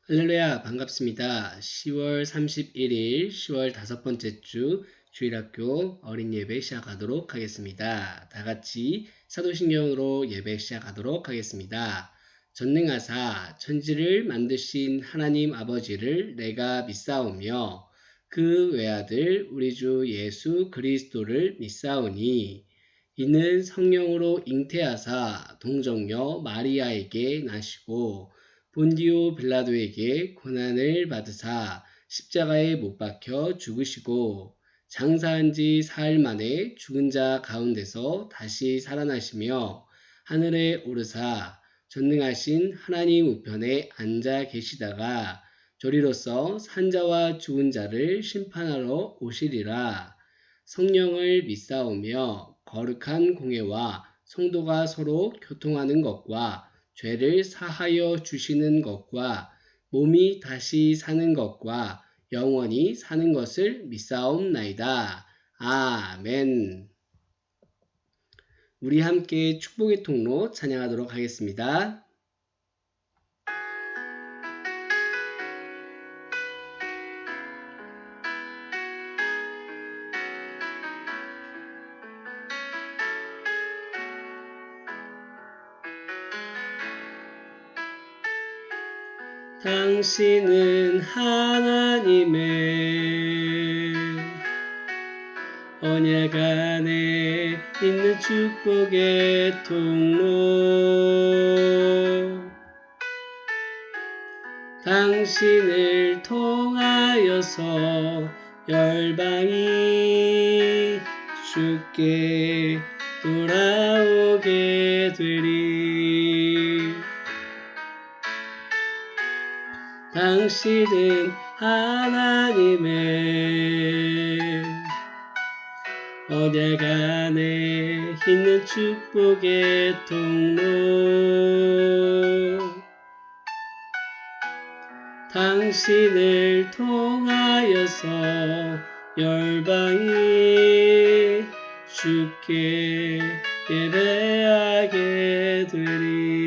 할렐루야, 반갑습니다. 10월 31일, 10월 다섯 번째 주 주일학교 어린 예배 시작하도록 하겠습니다. 다 같이 사도신경으로 예배 시작하도록 하겠습니다. 전능하사 천지를 만드신 하나님 아버지를 내가 믿사오며 그 외아들 우리 주 예수 그리스도를 믿사오니 이는 성령으로 잉태하사 동정녀 마리아에게 나시고 본디오 빌라도에게 고난을 받으사 십자가에 못 박혀 죽으시고 장사한 지 사흘 만에 죽은 자 가운데서 다시 살아나시며 하늘에 오르사 전능하신 하나님 우편에 앉아 계시다가 저리로서 산자와 죽은 자를 심판하러 오시리라. 성령을 믿사오며 거룩한 공회와 성도가 서로 교통하는 것과 죄를 사하여 주시는 것과 몸이 다시 사는 것과 영원히 사는 것을 믿사옵나이다. 아멘. 우리 함께 축복의 통로 찬양하도록 하겠습니다. 당신은 하나님의 언약 안에 있는 축복의 통로. 당신을 통하여서 열방이 주께 돌아오게 되리. 당신은 하나님의 언약 안에 있는 축복의 통로. 당신을 통하여서 열방이 주께 예배하게 되리.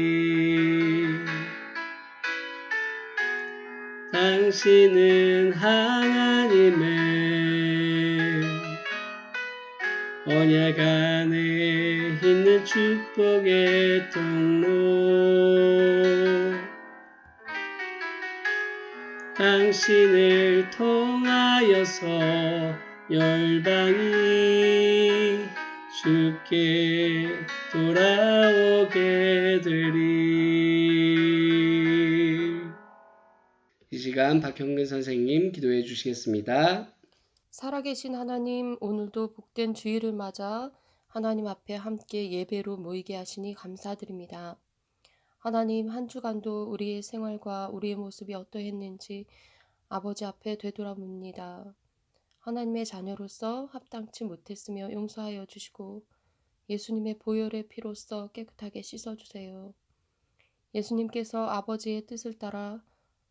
당신은 하나님의 언약 안에 있는 축복의 통로. 당신을 통하여서 열방이 주께 돌아오게 되리. 이 시간 박형근 선생님 기도해 주시겠습니다. 살아계신 하나님, 오늘도 복된 주일을 맞아 하나님 앞에 함께 예배로 모이게 하시니 감사드립니다. 하나님, 한 주간도 우리의 생활과 우리의 모습이 어떠했는지 아버지 앞에 되돌아봅니다. 하나님의 자녀로서 합당치 못했으며 용서하여 주시고 예수님의 보혈의 피로써 깨끗하게 씻어주세요. 예수님께서 아버지의 뜻을 따라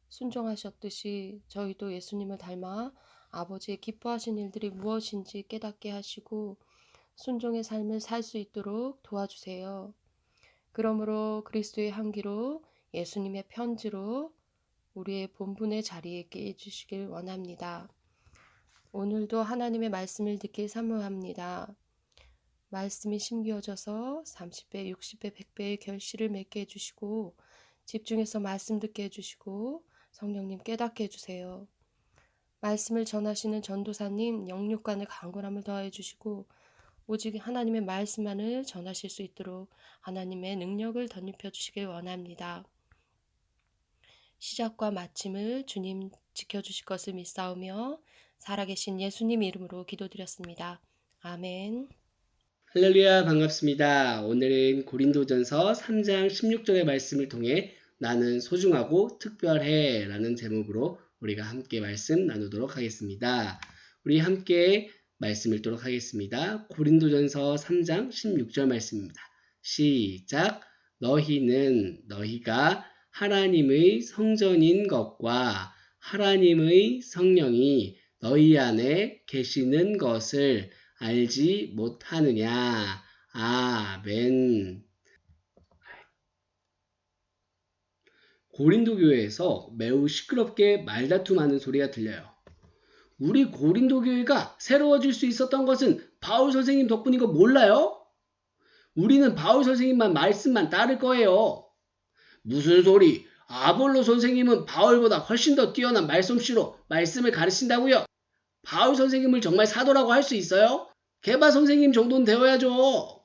순종하셨듯이 저희도 예수님을 닮아 아버지의 기뻐하신 일들이 무엇인지 깨닫게 하시고 순종의 삶을 살 수 있도록 도와주세요. 그러므로 그리스도의 향기로 예수님의 편지로 우리의 본분의 자리에 있게 해주시길 원합니다. 오늘도 하나님의 말씀을 듣길 사모합니다. 말씀이 심기어져서 30배, 60배, 100배의 결실을 맺게 해주시고 집중해서 말씀 듣게 해주시고 성령님 깨닫게 해주세요. 말씀을 전하시는 전도사님 영육간의 강건함을 더해 주시고 오직 하나님의 말씀만을 전하실 수 있도록 하나님의 능력을 덧입혀 주시길 원합니다. 시작과 마침을 주님 지켜주실 것을 믿사오며 살아계신 예수님 이름으로 기도드렸습니다. 아멘. 할렐루야, 반갑습니다. 오늘은 고린도전서 3장 16절의 말씀을 통해 나는 소중하고 특별해 라는 제목으로 우리가 함께 말씀 나누도록 하겠습니다. 우리 함께 말씀 읽도록 하겠습니다. 고린도전서 3장 16절 말씀입니다. 시작. 너희가 하나님의 성전인 것과 하나님의 성령이 너희 안에 계시는 것을 알지 못하느냐. 아멘. 고린도 교회에서 매우 시끄럽게 말다툼하는 소리가 들려요. 우리 고린도 교회가 새로워질 수 있었던 것은 바울 선생님 덕분인 거 몰라요? 우리는 바울 선생님만 말씀만 따를 거예요. 무슨 소리? 아볼로 선생님은 바울보다 훨씬 더 뛰어난 말솜씨로 말씀을 가르친다고요? 바울 선생님을 정말 사도라고 할 수 있어요? 게바 선생님 정도는 되어야죠.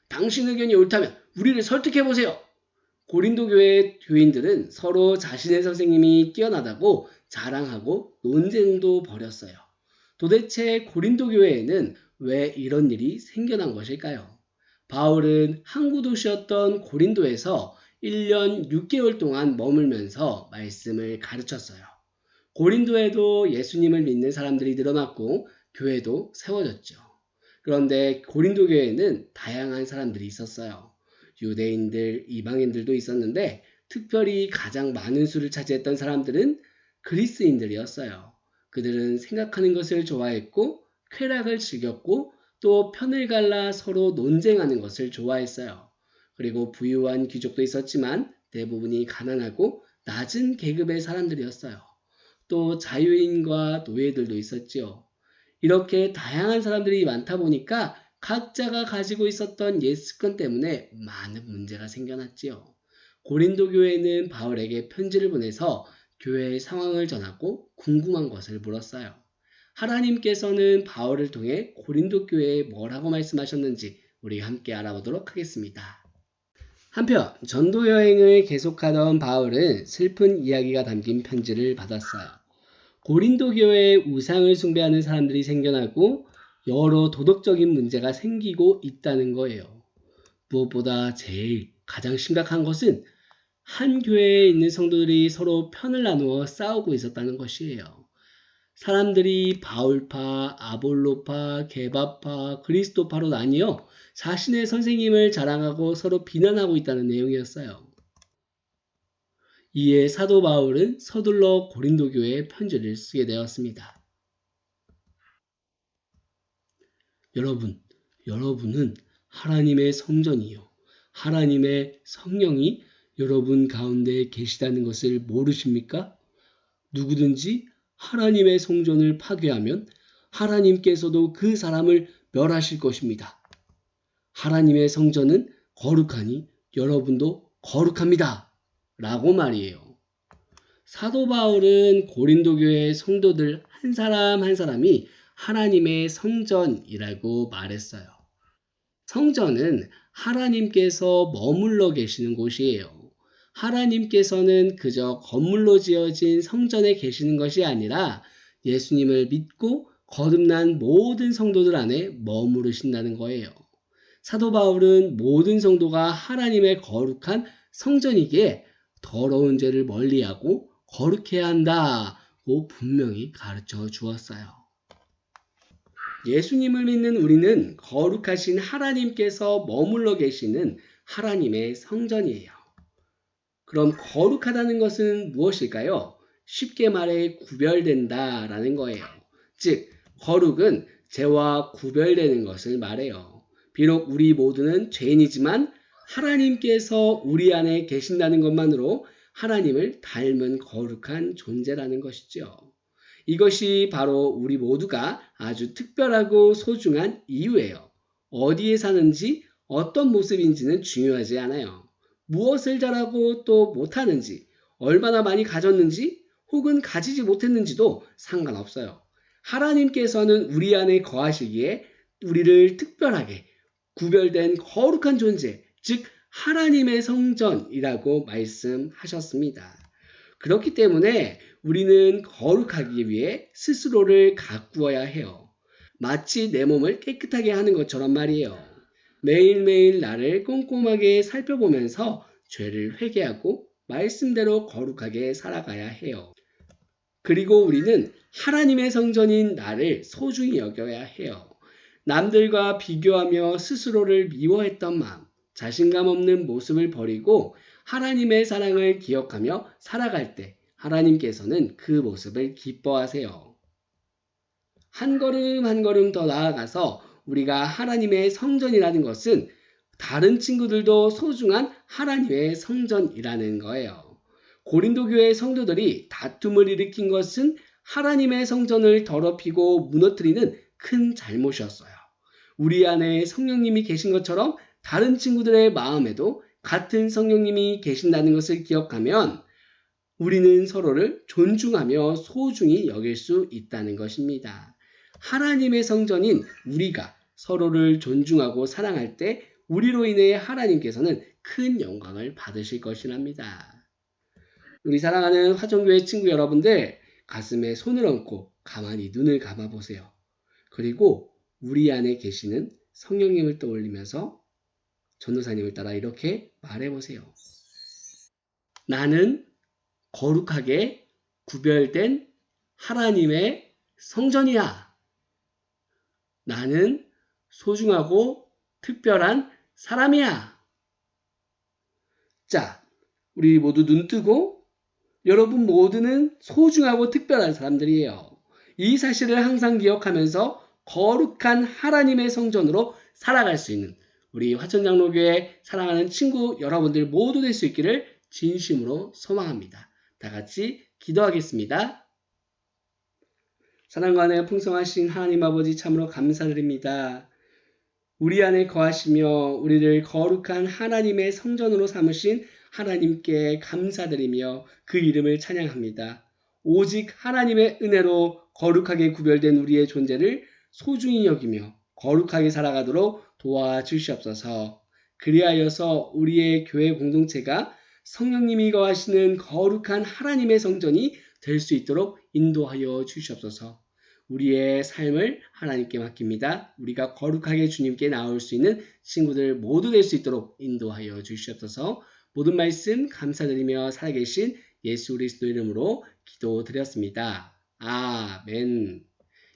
당신 의견이 옳다면 우리를 설득해보세요. 고린도 교회 교인들은 서로 자신의 선생님이 뛰어나다고 자랑하고 논쟁도 벌였어요. 도대체 고린도 교회에는 왜 이런 일이 생겨난 것일까요? 바울은 항구 도시였던 고린도에서 1년 6개월 동안 머물면서 말씀을 가르쳤어요. 고린도에도 예수님을 믿는 사람들이 늘어났고 교회도 세워졌죠. 그런데 고린도 교회에는 다양한 사람들이 있었어요. 유대인들, 이방인들도 있었는데 특별히 가장 많은 수를 차지했던 사람들은 그리스인들이었어요. 그들은 생각하는 것을 좋아했고 쾌락을 즐겼고 또 편을 갈라 서로 논쟁하는 것을 좋아했어요. 그리고 부유한 귀족도 있었지만 대부분이 가난하고 낮은 계급의 사람들이었어요. 또 자유인과 노예들도 있었지요. 이렇게 다양한 사람들이 많다 보니까 각자가 가지고 있었던 옛 습관 때문에 많은 문제가 생겨났지요. 고린도 교회는 바울에게 편지를 보내서 교회의 상황을 전하고 궁금한 것을 물었어요. 하나님께서는 바울을 통해 고린도 교회에 뭐라고 말씀하셨는지 우리 함께 알아보도록 하겠습니다. 한편 전도 여행을 계속하던 바울은 슬픈 이야기가 담긴 편지를 받았어요. 고린도 교회에 우상을 숭배하는 사람들이 생겨나고 여러 도덕적인 문제가 생기고 있다는 거예요. 무엇보다 제일 가장 심각한 것은 한 교회에 있는 성도들이 서로 편을 나누어 싸우고 있었다는 것이에요. 사람들이 바울파, 아볼로파, 게바파, 그리스도파로 나뉘어 자신의 선생님을 자랑하고 서로 비난하고 있다는 내용이었어요. 이에 사도 바울은 서둘러 고린도 교회에 편지를 쓰게 되었습니다. 여러분은 하나님의 성전이요. 하나님의 성령이 여러분 가운데 계시다는 것을 모르십니까? 누구든지 하나님의 성전을 파괴하면 하나님께서도 그 사람을 멸하실 것입니다. 하나님의 성전은 거룩하니 여러분도 거룩합니다. 라고 말이에요. 사도 바울은 고린도 교회 성도들 한 사람 한 사람이 하나님의 성전이라고 말했어요. 성전은 하나님께서 머물러 계시는 곳이에요. 하나님께서는 그저 건물로 지어진 성전에 계시는 것이 아니라 예수님을 믿고 거듭난 모든 성도들 안에 머무르신다는 거예요. 사도 바울은 모든 성도가 하나님의 거룩한 성전이기에 더러운 죄를 멀리하고 거룩해야 한다고 분명히 가르쳐 주었어요. 예수님을 믿는 우리는 거룩하신 하나님께서 머물러 계시는 하나님의 성전이에요. 그럼 거룩하다는 것은 무엇일까요? 쉽게 말해 구별된다라는 거예요. 즉, 거룩은 죄와 구별되는 것을 말해요. 비록 우리 모두는 죄인이지만 하나님께서 우리 안에 계신다는 것만으로 하나님을 닮은 거룩한 존재라는 것이죠. 이것이 바로 우리 모두가 아주 특별하고 소중한 이유예요. 어디에 사는지 어떤 모습인지는 중요하지 않아요. 무엇을 잘하고 또 못하는지, 얼마나 많이 가졌는지 혹은 가지지 못했는지도 상관없어요. 하나님께서는 우리 안에 거하시기에 우리를 특별하게 구별된 거룩한 존재, 즉 하나님의 성전이라고 말씀하셨습니다. 그렇기 때문에 우리는 거룩하기 위해 스스로를 가꾸어야 해요. 마치 내 몸을 깨끗하게 하는 것처럼 말이에요. 매일매일 나를 꼼꼼하게 살펴보면서 죄를 회개하고 말씀대로 거룩하게 살아가야 해요. 그리고 우리는 하나님의 성전인 나를 소중히 여겨야 해요. 남들과 비교하며 스스로를 미워했던 마음, 자신감 없는 모습을 버리고 하나님의 사랑을 기억하며 살아갈 때 하나님께서는 그 모습을 기뻐하세요. 한 걸음 한 걸음 더 나아가서 우리가 하나님의 성전이라는 것은 다른 친구들도 소중한 하나님의 성전이라는 거예요. 고린도 교회 성도들이 다툼을 일으킨 것은 하나님의 성전을 더럽히고 무너뜨리는 큰 잘못이었어요. 우리 안에 성령님이 계신 것처럼 다른 친구들의 마음에도 같은 성령님이 계신다는 것을 기억하면 우리는 서로를 존중하며 소중히 여길 수 있다는 것입니다. 하나님의 성전인 우리가 서로를 존중하고 사랑할 때 우리로 인해 하나님께서는 큰 영광을 받으실 것이랍니다. 우리 사랑하는 화정교회 친구 여러분들, 가슴에 손을 얹고 가만히 눈을 감아 보세요. 그리고 우리 안에 계시는 성령님을 떠올리면서 전도사님을 따라 이렇게 말해보세요. 나는 거룩하게 구별된 하나님의 성전이야. 나는 소중하고 특별한 사람이야. 자, 우리 모두 눈 뜨고 여러분 모두는 소중하고 특별한 사람들이에요. 이 사실을 항상 기억하면서 거룩한 하나님의 성전으로 살아갈 수 있는 우리 화천장로교회 사랑하는 친구 여러분들 모두 될 수 있기를 진심으로 소망합니다. 다 같이 기도하겠습니다. 사랑과 은혜가 풍성하신 하나님 아버지 참으로 감사드립니다. 우리 안에 거하시며 우리를 거룩한 하나님의 성전으로 삼으신 하나님께 감사드리며 그 이름을 찬양합니다. 오직 하나님의 은혜로 거룩하게 구별된 우리의 존재를 소중히 여기며 거룩하게 살아가도록 도와주시옵소서. 그리하여서 우리의 교회 공동체가 성령님이 거하시는 거룩한 하나님의 성전이 될 수 있도록 인도하여 주시옵소서. 우리의 삶을 하나님께 맡깁니다. 우리가 거룩하게 주님께 나올 수 있는 친구들 모두 될 수 있도록 인도하여 주시옵소서. 모든 말씀 감사드리며 살아계신 예수 그리스도 이름으로 기도드렸습니다. 아멘.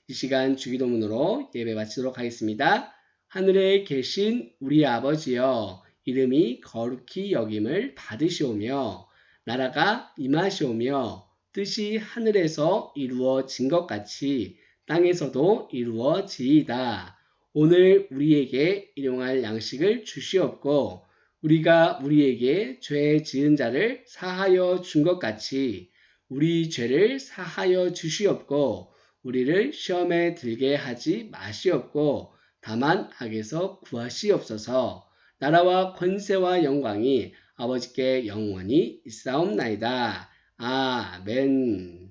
이 시간 주기도문으로 예배 마치도록 하겠습니다. 하늘에 계신 우리 아버지여, 이름이 거룩히 여김을 받으시오며 나라가 임하시오며 뜻이 하늘에서 이루어진 것 같이 땅에서도 이루어지이다. 오늘 우리에게 일용할 양식을 주시옵고 우리가 우리에게 죄 지은 자를 사하여 준 것 같이 우리 죄를 사하여 주시옵고 우리를 시험에 들게 하지 마시옵고 다만 악에서 구하시옵소서. 나라와 권세와 영광이 아버지께 영원히 있사옵나이다. 아멘.